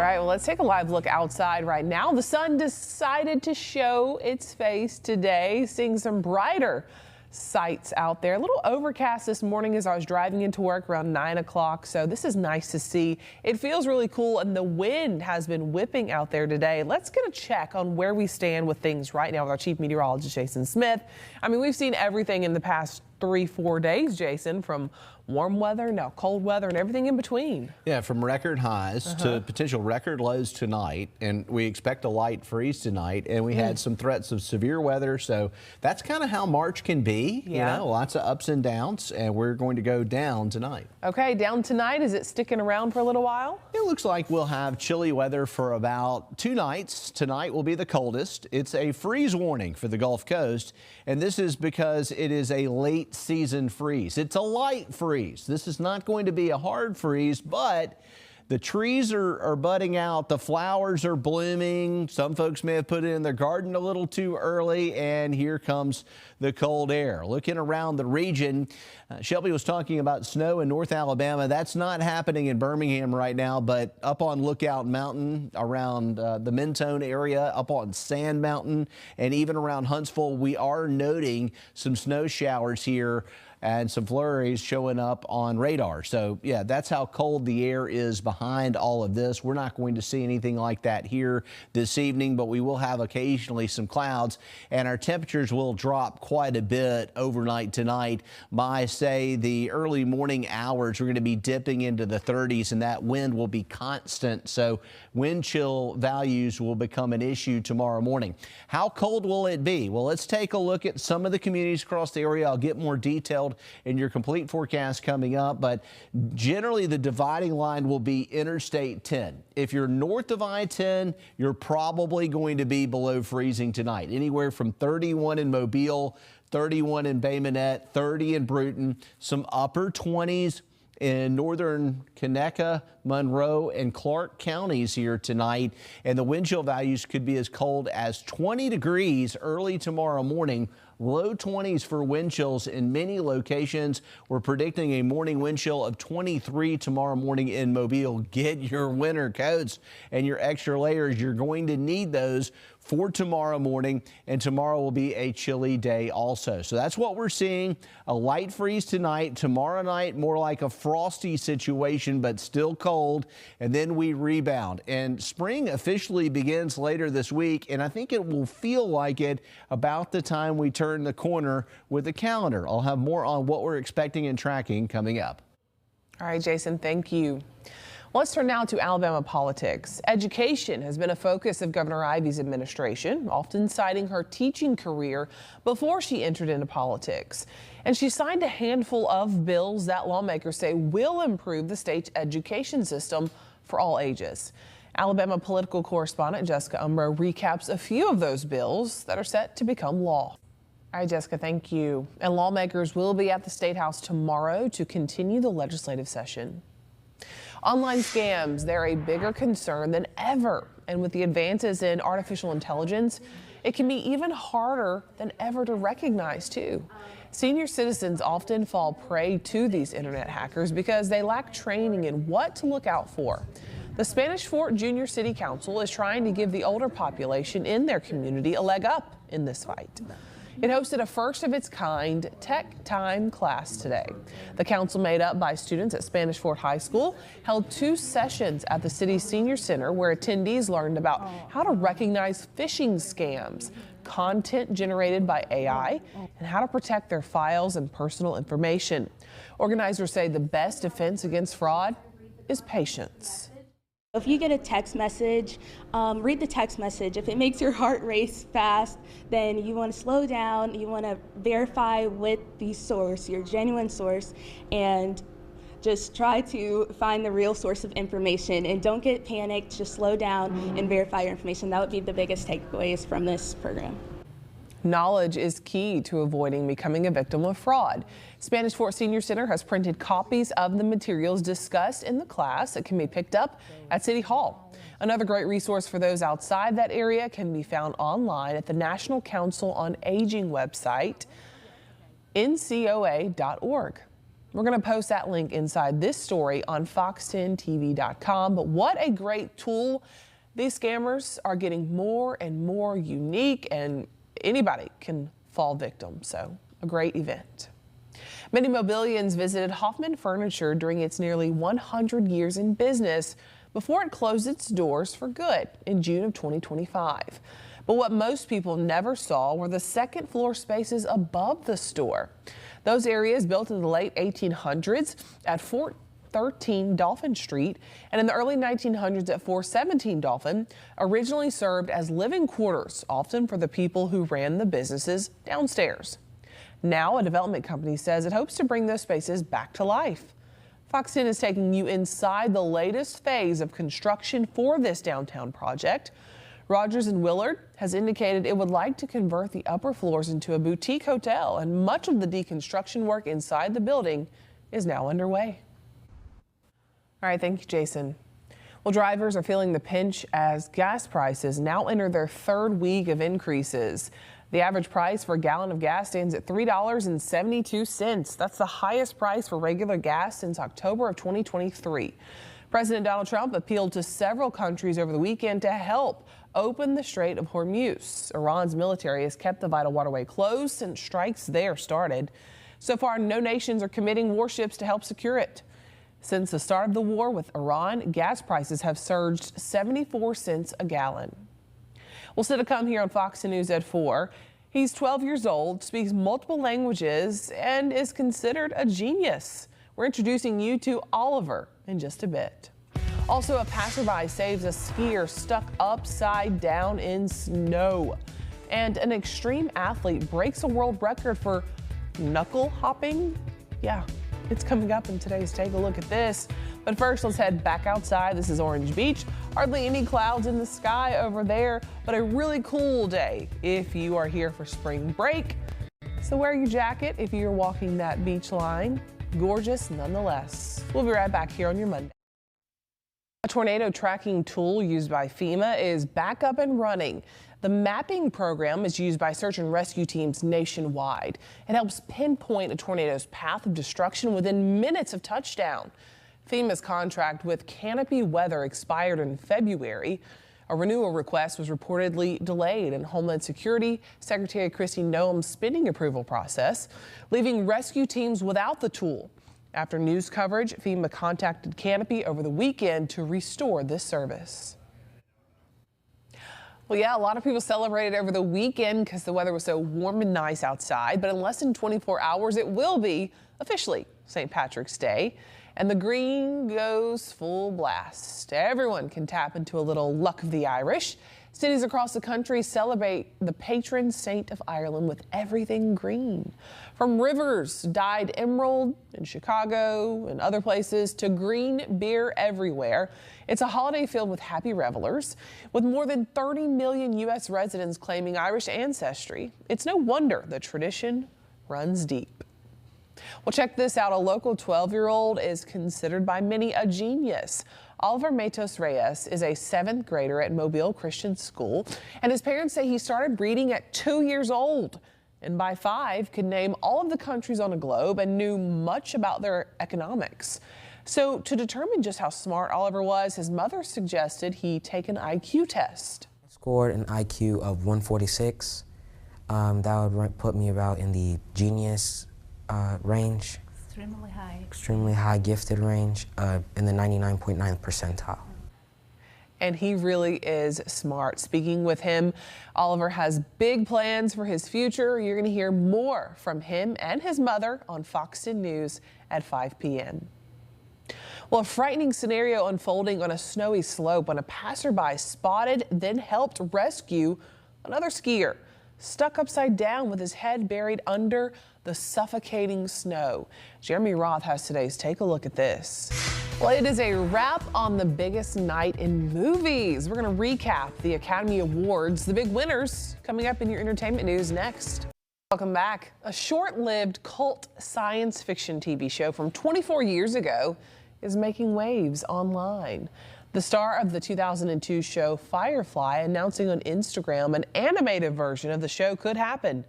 All right, well, let's take a live look outside right now. The sun decided to show its face today, seeing some brighter sights out there. A little overcast this morning as I was driving into work around 9 o'clock, so this is nice to see. It feels really cool, and the wind has been whipping out there today. Let's get a check on where we stand with things right now with our chief meteorologist, Jason Smith. I mean, we've seen everything in the past 3-4 days, Jason, from warm weather, now cold weather, and everything in between. Yeah, from record highs to potential record lows tonight, and we expect a light freeze tonight, and we had some threats of severe weather, so that's kind of how March can be. Yeah. You know, lots of ups and downs, and we're going to go down tonight. Okay, down tonight. Is it sticking around for a little while? It looks like we'll have chilly weather for about 2 nights. Tonight will be the coldest. It's a freeze warning for the Gulf Coast, and this is because it is a late season freeze. It's a light freeze. This is not going to be a hard freeze, but the trees are budding out. The flowers are blooming. Some folks may have put it in their garden a little too early, and here comes the cold air. Looking around the region, Shelby was talking about snow in North Alabama. That's not happening in Birmingham right now, but up on Lookout Mountain, around the Mentone area, up on Sand Mountain, and even around Huntsville, we are noting some snow showers here and some flurries showing up on radar. So yeah, that's how cold the air is behind all of this. We're not going to see anything like that here this evening, but we will have occasionally some clouds, and our temperatures will drop quite a bit overnight tonight. By, say, the early morning hours, we're going to be dipping into the 30s, and that wind will be constant. So wind chill values will become an issue tomorrow morning. How cold will it be? Well, let's take a look at some of the communities across the area. I'll get more detailed in your complete forecast coming up, but generally the dividing line will be Interstate 10. If you're north of I-10, you're probably going to be below freezing tonight, anywhere from 31 in Mobile, 31 in Bay Minette, 30 in Bruton, some upper 20s in northern Conecuh, Monroe, and Clark counties here tonight. And the wind chill values could be as cold as 20 degrees early tomorrow morning. Low 20s for wind chills in many locations. We're predicting a morning wind chill of 23 tomorrow morning in Mobile. Get your winter coats and your extra layers. You're going to need those for tomorrow morning, and tomorrow will be a chilly day also. So that's what we're seeing. A light freeze tonight. Tomorrow night, more like a frosty situation, but still cold, and then we rebound. And spring officially begins later this week, and I think it will feel like it about the time we turn the corner with the calendar. I'll have more on what we're expecting and tracking coming up. All right, Jason, thank you. Let's turn now to Alabama politics. Education has been a focus of Governor Ivey's administration, often citing her teaching career before she entered into politics. And she signed a handful of bills that lawmakers say will improve the state's education system for all ages. Alabama political correspondent Jessica Umbro recaps a few of those bills that are set to become law. All right, Jessica, thank you. And lawmakers will be at the State House tomorrow to continue the legislative session. Online scams, they're a bigger concern than ever. And with the advances in artificial intelligence, it can be even harder than ever to recognize, too. Senior citizens often fall prey to these internet hackers because they lack training in what to look out for. The Spanish Fort Junior City Council is trying to give the older population in their community a leg up in this fight. It hosted a first-of-its-kind Tech Time class today. The council, made up by students at Spanish Fort High School, held 2 sessions at the city's senior center where attendees learned about how to recognize phishing scams, content generated by AI, and how to protect their files and personal information. Organizers say the best defense against fraud is patience. If you get a text message, read the text message. If it makes your heart race fast, then you want to slow down. You want to verify with the source, your genuine source, and just try to find the real source of information. And don't get panicked. Just slow down and verify your information. That would be the biggest takeaways from this program. Knowledge is key to avoiding becoming a victim of fraud. Spanish Fort Senior Center has printed copies of the materials discussed in the class that can be picked up at City Hall. Another great resource for those outside that area can be found online at the National Council on Aging website, ncoa.org. We're going to post that link inside this story on fox10tv.com. But what a great tool. These scammers are getting more and more unique, and anybody can fall victim. So a great event. Many Mobilians visited Hoffman Furniture during its nearly 100 years in business before it closed its doors for good in June of 2025. But what most people never saw were the second floor spaces above the store. Those areas built in the late 1800s at 413 Dolphin Street and in the early 1900s at 417 Dolphin originally served as living quarters, often for the people who ran the businesses downstairs. Now, a development company says it hopes to bring those spaces back to life. Fox 10 is taking you inside the latest phase of construction for this downtown project. Rogers and Willard has indicated it would like to convert the upper floors into a boutique hotel, and much of the deconstruction work inside the building is now underway. All right, thank you, Jason. Well, drivers are feeling the pinch as gas prices now enter their third week of increases. The average price for a gallon of gas stands at $3.72. That's the highest price for regular gas since October of 2023. President Donald Trump appealed to several countries over the weekend to help open the Strait of Hormuz. Iran's military has kept the vital waterway closed since strikes there started. So far, no nations are committing warships to help secure it. Since the start of the war with Iran, gas prices have surged 74 cents a gallon. Well, still to come here on Fox News at 4. He's 12 years old, speaks multiple languages, and is considered a genius. We're introducing you to Oliver in just a bit. Also, a passerby saves a skier stuck upside down in snow. And an extreme athlete breaks a world record for knuckle hopping. Yeah, it's coming up in today's Take a Look at This. But first, let's head back outside. This is Orange Beach. Hardly any clouds in the sky over there, but a really cool day if you are here for spring break. So wear your jacket if you're walking that beach line. Gorgeous nonetheless. We'll be right back here on your Monday. A tornado tracking tool used by FEMA is back up and running. The mapping program is used by search and rescue teams nationwide. It helps pinpoint a tornado's path of destruction within minutes of touchdown. FEMA's contract with Canopy Weather expired in February. A renewal request was reportedly delayed in Homeland Security Secretary Kristi Noem's spending approval process, leaving rescue teams without the tool. After news coverage, FEMA contacted Canopy over the weekend to restore this service. Well, yeah, a lot of people celebrated over the weekend because the weather was so warm and nice outside, but in less than 24 hours, it will be officially St. Patrick's Day. And the green goes full blast. Everyone can tap into a little luck of the Irish. Cities across the country celebrate the patron saint of Ireland with everything green. From rivers dyed emerald in Chicago and other places to green beer everywhere. It's a holiday filled with happy revelers. With more than 30 million U.S. residents claiming Irish ancestry, it's no wonder the tradition runs deep. Well, check this out. A local 12-year-old is considered by many a genius. Oliver Matos Reyes is a 7th grader at Mobile Christian School, and his parents say he started reading at 2 years old, and by 5 could name all of the countries on the globe and knew much about their economics. So to determine just how smart Oliver was, his mother suggested he take an IQ test. I scored an IQ of 146. That would put me about in the genius range. Extremely high gifted range, in the 99.9th percentile. And he really is smart. Speaking with him, Oliver has big plans for his future. You're going to hear more from him and his mother on Fox 10 News at 5 p.m. Well, a frightening scenario unfolding on a snowy slope when a passerby spotted, then helped rescue another skier stuck upside down with his head buried under the suffocating snow. Jeremy Roth has today's Take a Look at This. Well, it is a wrap on the biggest night in movies. We're going to recap the Academy Awards, the big winners, coming up in your entertainment news next. Welcome back. A short-lived cult science fiction TV show from 24 years ago is making waves online. The star of the 2002 show Firefly announcing on Instagram an animated version of the show could happen.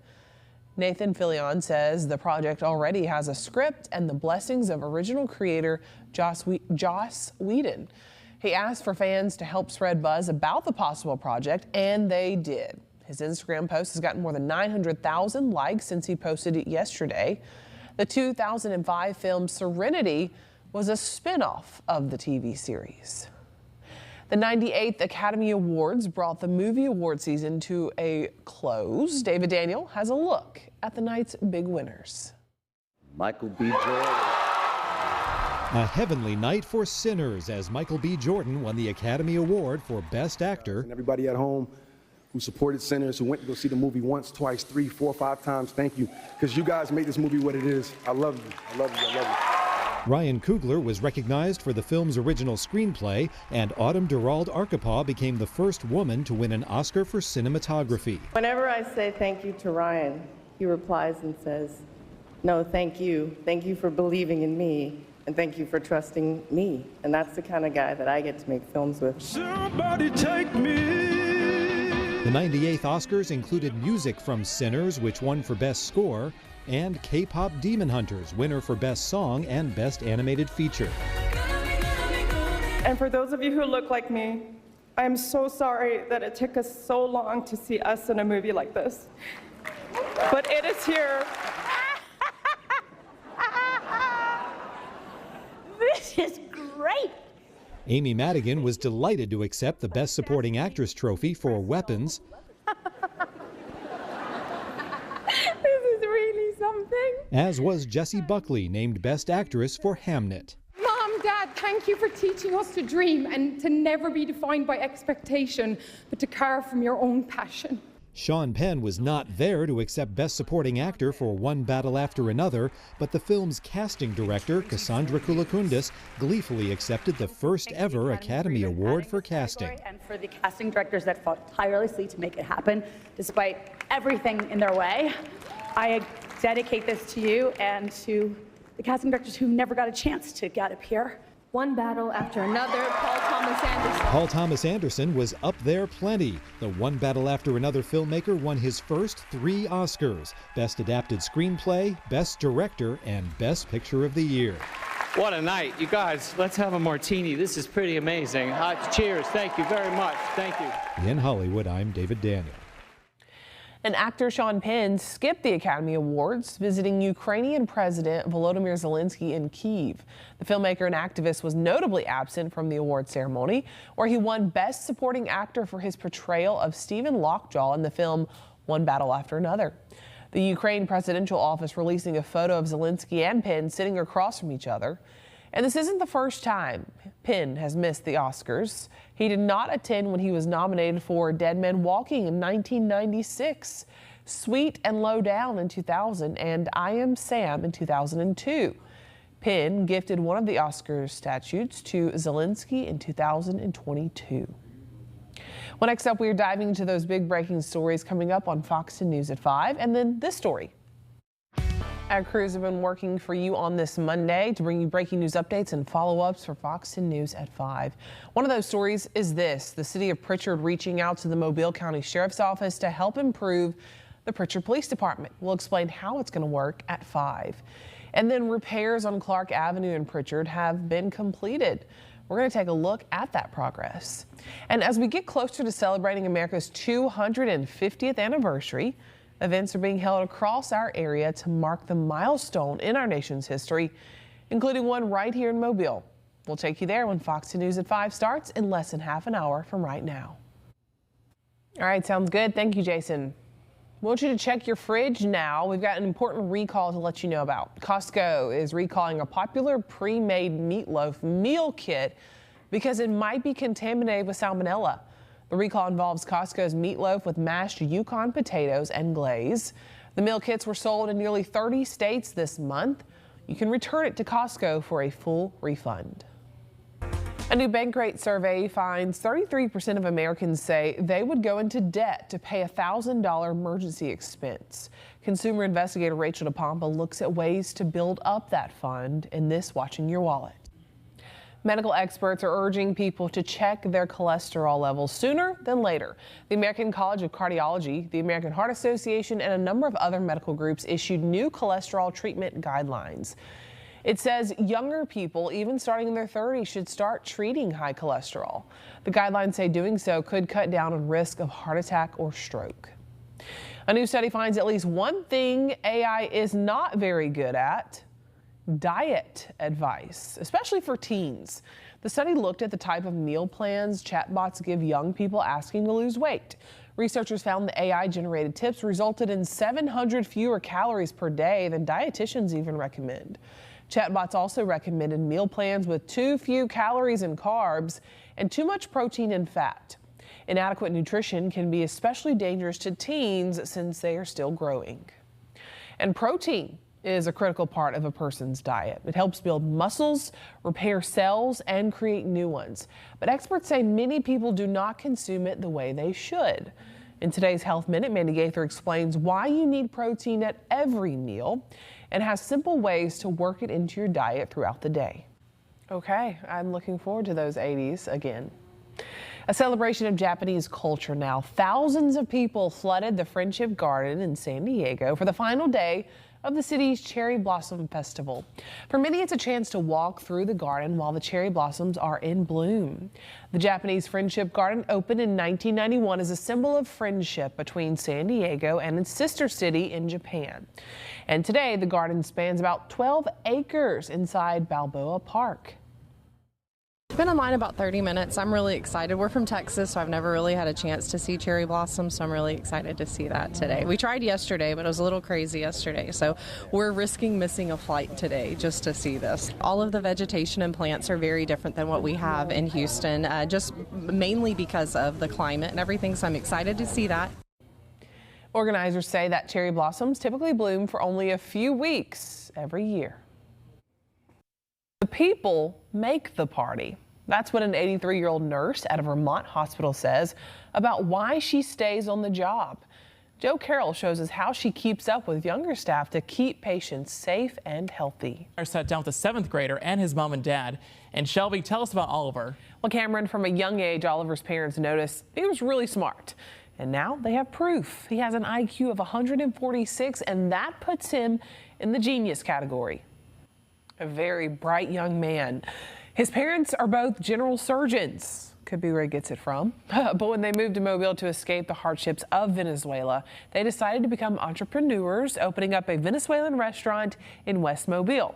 Nathan Fillion says the project already has a script and the blessings of original creator Joss Whedon. He asked for fans to help spread buzz about the possible project, and they did. His Instagram post has gotten more than 900,000 likes since he posted it yesterday. The 2005 film Serenity was a spin-off of the TV series. The 98th Academy Awards brought the movie award season to a close. David Daniel has a look at the night's big winners. Michael B. Jordan. A heavenly night for Sinners as Michael B. Jordan won the Academy Award for Best Actor. And everybody at home who supported Sinners, who went to go see the movie once, twice, 3, 4, 5 times, thank you. Because you guys made this movie what it is. I love you. I love you. I love you. Ryan Coogler was recognized for the film's original screenplay, and Autumn Durald Arkapaw became the first woman to win an Oscar for cinematography. Whenever I say thank you to Ryan, he replies and says, "No, thank you. Thank you for believing in me, and thank you for trusting me." And that's the kind of guy that I get to make films with. Somebody take me. The 98th Oscars included music from Sinners, which won for Best Score, and K-pop Demon Hunters, winner for Best Song and Best Animated Feature. And for those of you who look like me, I'm so sorry that it took us so long to see us in a movie like this. But it is here. This is great. Amy Madigan was delighted to accept the Best Supporting Actress trophy for Weapons. Something. As was Jessie Buckley, named Best Actress for Hamnet. Mom, Dad, thank you for teaching us to dream and to never be defined by expectation, but to carve from your own passion. Sean Penn was not there to accept Best Supporting Actor for One Battle After Another, but the film's casting director, Cassandra Koulakundis, gleefully accepted the first ever Academy Award for casting. And for the casting directors that fought tirelessly to make it happen, despite everything in their way, I dedicate this to you and to the casting directors who never got a chance to get up here. One battle after another, Paul Thomas Anderson. Paul Thomas Anderson was up there plenty. The One Battle After Another filmmaker won his first 3 Oscars: Best Adapted Screenplay, Best Director, and Best Picture of the Year. What a night. You guys, let's have a martini. This is pretty amazing. Cheers. Thank you very much. Thank you. In Hollywood, I'm David Daniel. And actor Sean Penn skipped the Academy Awards, visiting Ukrainian President Volodymyr Zelensky in Kyiv. The filmmaker and activist was notably absent from the award ceremony, where he won Best Supporting Actor for his portrayal of Stephen Lockjaw in the film One Battle After Another. The Ukraine presidential office releasing a photo of Zelensky and Penn sitting across from each other. And this isn't the first time Penn has missed the Oscars. He did not attend when he was nominated for Dead Men Walking in 1996, Sweet and Low Down in 2000, and I Am Sam in 2002. Penn gifted one of the Oscars statues to Zelensky in 2022. Well, next up, we are diving into those big breaking stories coming up on Fox News at 5, and then this story. Our crews have been working for you on this Monday to bring you breaking news updates and follow-ups for Fox News at 5. One of those stories is this: the city of Pritchard reaching out to the Mobile County Sheriff's Office to help improve the Pritchard Police Department. We'll explain how it's going to work at 5. And then repairs on Clark Avenue in Pritchard have been completed. We're going to take a look at that progress. And as we get closer to celebrating America's 250th anniversary, events are being held across our area to mark the milestone in our nation's history, including one right here in Mobile. We'll take you there when Fox News at 5 starts in less than half an hour from right now. All right, sounds good. Thank you, Jason. I want you to check your fridge now. We've got an important recall to let you know about. Costco is recalling a popular pre-made meatloaf meal kit because it might be contaminated with salmonella. The recall involves Costco's meatloaf with mashed Yukon potatoes and glaze. The meal kits were sold in nearly 30 states this month. You can return it to Costco for a full refund. A new Bankrate survey finds 33% of Americans say they would go into debt to pay a $1,000 emergency expense. Consumer investigator Rachel DePompa looks at ways to build up that fund in this Watching Your Wallet. Medical experts are urging people to check their cholesterol levels sooner than later. The American College of Cardiology, the American Heart Association, and a number of other medical groups issued new cholesterol treatment guidelines. It says younger people, even starting in their 30s, should start treating high cholesterol. The guidelines say doing so could cut down on risk of heart attack or stroke. A new study finds at least one thing AI is not very good at: diet advice, especially for teens. The study looked at the type of meal plans chatbots give young people asking to lose weight. Researchers found the AI-generated tips resulted in 700 fewer calories per day than dietitians even recommend. Chatbots also recommended meal plans with too few calories and carbs and too much protein and fat. Inadequate nutrition can be especially dangerous to teens since they are still growing. And protein is a critical part of a person's diet. It helps build muscles, repair cells, and create new ones. But experts say many people do not consume it the way they should. In today's Health Minute, Mandy Gaither explains why you need protein at every meal and has simple ways to work it into your diet throughout the day. Okay, I'm looking forward to those 80s again. A celebration of Japanese culture now. Thousands of people flooded the Friendship Garden in San Diego for the final day of the city's Cherry Blossom Festival. For many, it's a chance to walk through the garden while the cherry blossoms are in bloom. The Japanese Friendship Garden opened in 1991 as a symbol of friendship between San Diego and its sister city in Japan. And today, the garden spans about 12 acres inside Balboa Park. I've been online about 30 minutes. I'm really excited. We're from Texas, so I've never really had a chance to see cherry blossoms, so I'm really excited to see that today. We tried yesterday, but it was a little crazy yesterday, so we're risking missing a flight today just to see this. All of the vegetation and plants are very different than what we have in Houston, just mainly because of the climate and everything, so I'm excited to see that. Organizers say that cherry blossoms typically bloom for only a few weeks every year. The people make the party. That's what an 83-year-old nurse at a Vermont hospital says about why she stays on the job. Joe Carroll shows us how she keeps up with younger staff to keep patients safe and healthy. I sat down with a 7th grader and his mom and dad. And Shelby, tell us about Oliver. Well, Cameron, from a young age, Oliver's parents noticed he was really smart. And now they have proof. He has an IQ of 146, and that puts him in the genius category. A very bright young man. His parents are both general surgeons. Could be where he gets it from. But when they moved to Mobile to escape the hardships of Venezuela, they decided to become entrepreneurs, opening up a Venezuelan restaurant in West Mobile.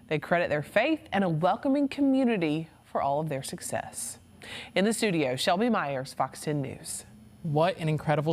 They credit their faith and a welcoming community for all of their success. In the studio, Shelby Myers, Fox 10 News. What an incredible